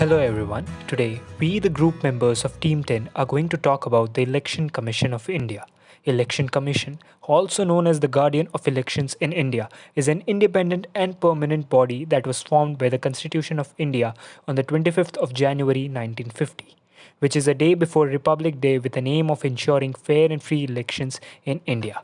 Hello everyone. Today, we, the group members of Team 10, are going to talk about the Election Commission of India. Election Commission, also known as the Guardian of Elections in India, is an independent and permanent body that was formed by the Constitution of India on the 25th of January 1950, which is a day before Republic Day with the aim of ensuring fair and free elections in India.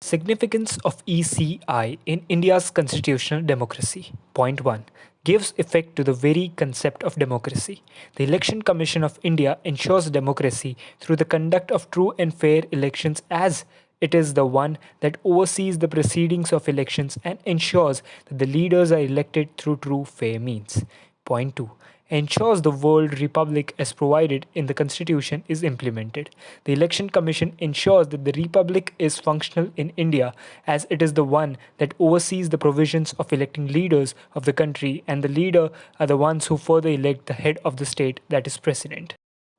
Significance of ECI in India's constitutional democracy. Point 1. Gives effect to the very concept of democracy. The Election Commission of India ensures democracy through the conduct of true and fair elections, as it is the one that oversees the proceedings of elections and ensures that the leaders are elected through true fair means. Point 2. Ensures the world republic as provided in the constitution is implemented. The Election Commission ensures that the republic is functional in India, as it is the one that oversees the provisions of electing leaders of the country, and the leader are the ones who further elect the head of the state, that is president.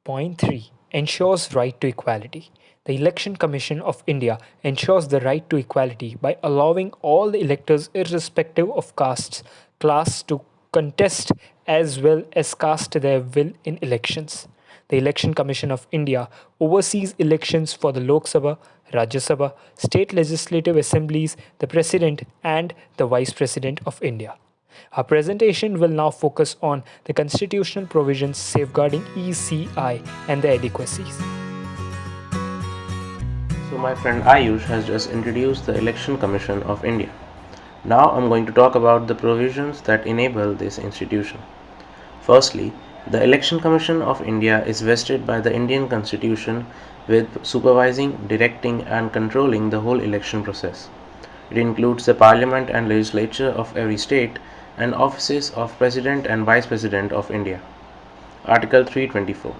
Point 3. Ensures right to equality. The Election Commission of India ensures the right to equality by allowing all the electors, irrespective of castes, class, to contest as well as cast their will in elections. The Election Commission of India oversees elections for the Lok Sabha, Rajya Sabha, state legislative assemblies, the President, and the Vice President of India. Our presentation will now focus on the constitutional provisions safeguarding ECI and the adequacies. So my friend Ayush has just introduced the Election Commission of India. Now I'm going to talk about the provisions that enable this institution. Firstly, the Election Commission of India is vested by the Indian Constitution with supervising, directing and controlling the whole election process. It includes the Parliament and Legislature of every state and offices of President and Vice President of India. Article 324.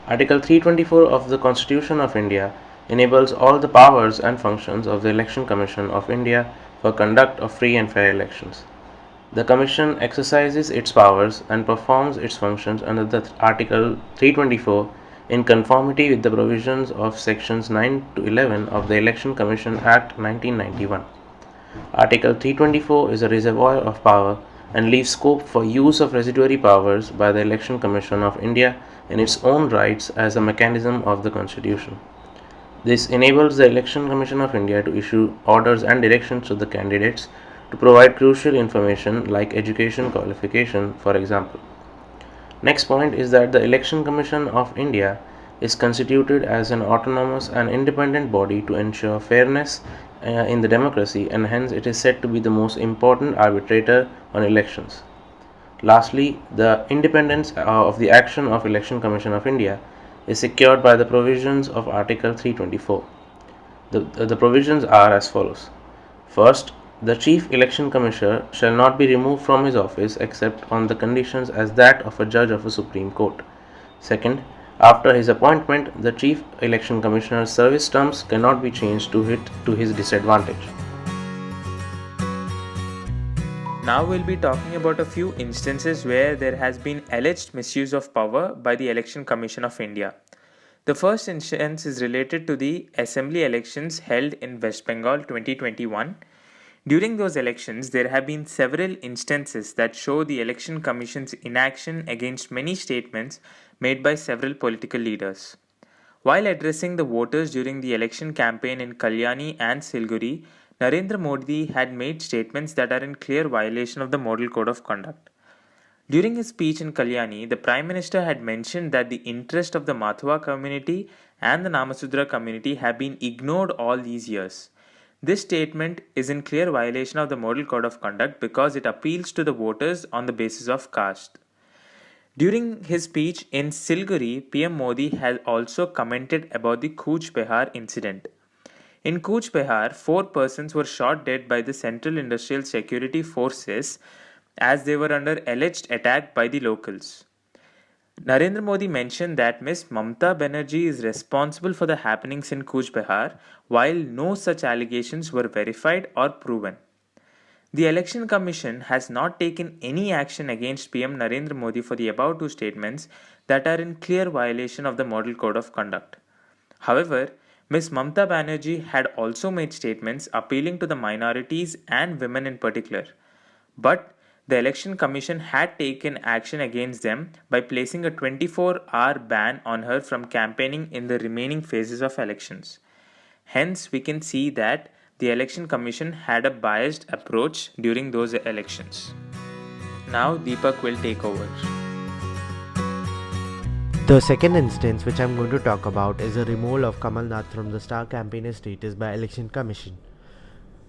Article 324 of the Constitution of India enables all the powers and functions of the Election Commission of India for conduct of free and fair elections. The Commission exercises its powers and performs its functions under the Article 324 in conformity with the provisions of Sections 9 to 11 of the Election Commission Act 1991. Article 324 is a reservoir of power and leaves scope for use of residuary powers by the Election Commission of India in its own rights as a mechanism of the Constitution. This enables the Election Commission of India to issue orders and directions to the candidates to provide crucial information like education qualification, for example. Next point is that the Election Commission of India is constituted as an autonomous and independent body to ensure fairness in the democracy, and hence it is said to be the most important arbitrator on elections. Lastly, the independence of the action of Election Commission of India is secured by the provisions of Article 324. The provisions are as follows. First, the Chief Election Commissioner shall not be removed from his office except on the conditions as that of a judge of a Supreme Court. Second, after his appointment, the Chief Election Commissioner's service terms cannot be changed to his disadvantage. Now we'll be talking about a few instances where there has been alleged misuse of power by the Election Commission of India. The first instance is related to the assembly elections held in West Bengal 2021. During those elections, there have been several instances that show the Election Commission's inaction against many statements made by several political leaders. While addressing the voters during the election campaign in Kalyani and Silguri, Narendra Modi had made statements that are in clear violation of the Model Code of Conduct. During his speech in Kalyani, the Prime Minister had mentioned that the interest of the Mathua community and the Namasudra community have been ignored all these years. This statement is in clear violation of the Model Code of Conduct because it appeals to the voters on the basis of caste. During his speech in Silguri, PM Modi had also commented about the Cooch Behar incident. In Cooch Behar, 4 persons were shot dead by the Central Industrial Security Forces as they were under alleged attack by the locals. Narendra Modi mentioned that Ms. Mamta Banerjee is responsible for the happenings in Cooch Behar, while no such allegations were verified or proven. The Election Commission has not taken any action against PM Narendra Modi for the above 2 statements that are in clear violation of the Model Code of Conduct. However, Ms. Mamta Banerjee had also made statements appealing to the minorities and women in particular. But The Election Commission had taken action against them by placing a 24-hour ban on her from campaigning in the remaining phases of elections. Hence, we can see that the Election Commission had a biased approach during those elections. Now, Deepak will take over. The second instance which I'm going to talk about is the removal of Kamal Nath from the star campaigner status by Election Commission.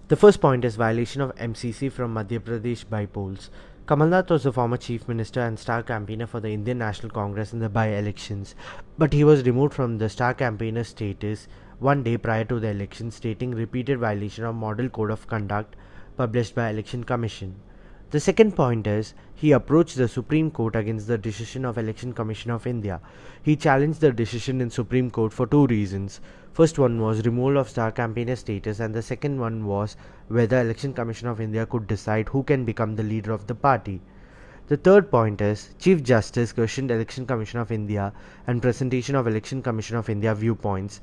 The first point is violation of MCC from Madhya Pradesh by polls. Kamal Nath was the former chief minister and star campaigner for the Indian National Congress in the by-elections, but he was removed from the star campaigner status one day prior to the election, stating repeated violation of Model Code of Conduct published by Election Commission. The second point is he approached the Supreme Court against the decision of Election Commission of India. He challenged the decision in Supreme Court for two reasons. First one was removal of star campaigner status, and the second one was whether Election Commission of India could decide who can become the leader of the party. The third point is Chief Justice questioned Election Commission of India and presentation of Election Commission of India viewpoints.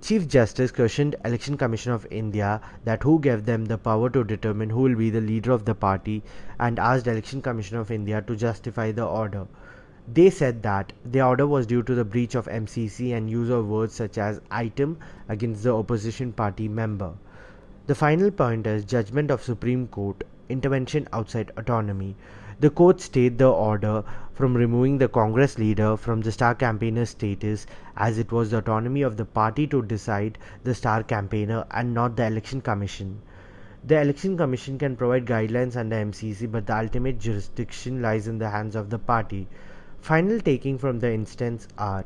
Chief Justice questioned Election Commission of India that who gave them the power to determine who will be the leader of the party, and asked Election Commission of India to justify the order. They said that the order was due to the breach of MCC and use of words such as item against the opposition party member. The final point is judgment of Supreme Court, intervention outside autonomy. The court stayed the order from removing the Congress leader from the star campaigner status, as it was the autonomy of the party to decide the star campaigner and not the Election Commission. The Election Commission can provide guidelines under MCC, but the ultimate jurisdiction lies in the hands of the party. Final taking from the instance are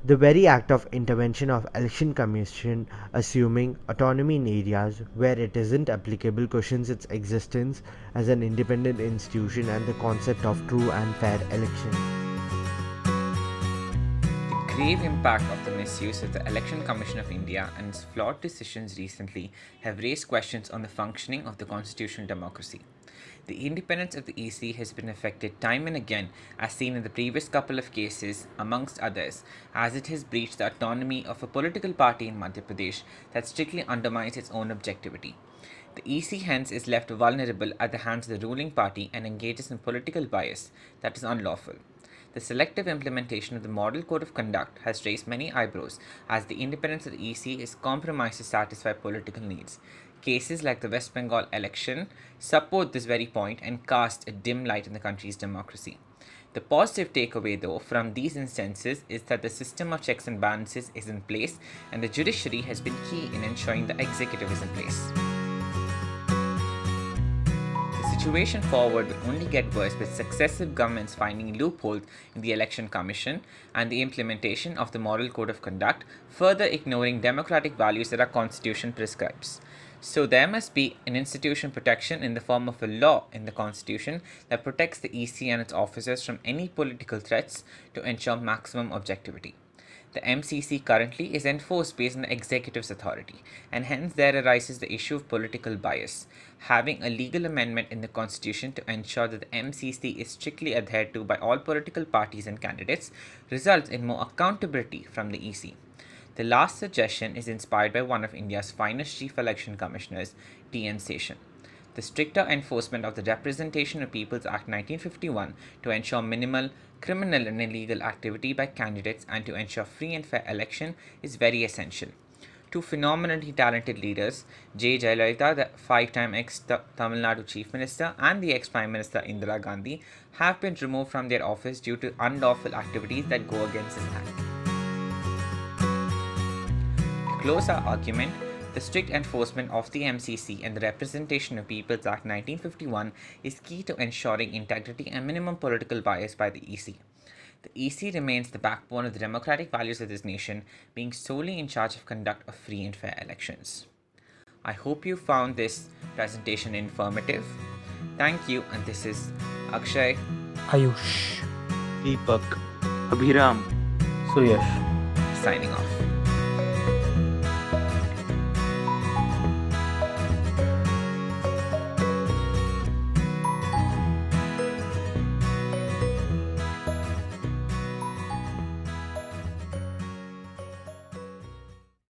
the very act of intervention of Election Commission assuming autonomy in areas where it isn't applicable questions its existence as an independent institution and the concept of true and fair election. The grave impact of the misuse of the Election Commission of India and its flawed decisions recently have raised questions on the functioning of the constitutional democracy. The independence of the EC has been affected time and again, as seen in the previous couple of cases, amongst others, as it has breached the autonomy of a political party in Madhya Pradesh that strictly undermines its own objectivity. The EC hence is left vulnerable at the hands of the ruling party and engages in political bias that is unlawful. The selective implementation of the Model Code of Conduct has raised many eyebrows, as the independence of the EC is compromised to satisfy political needs. Cases like the West Bengal election support this very point and cast a dim light on the country's democracy. The positive takeaway, though, from these instances is that the system of checks and balances is in place and the judiciary has been key in ensuring the executive is in place. The situation forward will only get worse with successive governments finding loopholes in the Election Commission and the implementation of the Model Code of Conduct, further ignoring democratic values that our Constitution prescribes. So there must be an institution protection in the form of a law in the Constitution that protects the EC and its officers from any political threats to ensure maximum objectivity. The MCC currently is enforced based on the executive's authority, and hence there arises the issue of political bias. Having a legal amendment in the Constitution to ensure that the MCC is strictly adhered to by all political parties and candidates results in more accountability from the EC. The last suggestion is inspired by one of India's finest chief election commissioners, T.N. Seshan. The stricter enforcement of the Representation of Peoples Act 1951 to ensure minimal criminal and illegal activity by candidates and to ensure free and fair election is very essential. Two phenomenally talented leaders, J. Jayalalitha, the five-time ex-Tamil Nadu Chief Minister, and the ex-Prime Minister Indira Gandhi, have been removed from their office due to unlawful activities that go against this act. To close our argument, the strict enforcement of the MCC and the Representation of Peoples Act 1951 is key to ensuring integrity and minimum political bias by the EC. The EC remains the backbone of the democratic values of this nation, being solely in charge of conduct of free and fair elections. I hope you found this presentation informative. Thank you, and this is Akshay, Ayush, Deepak, Abhiram. Suyash. signing off.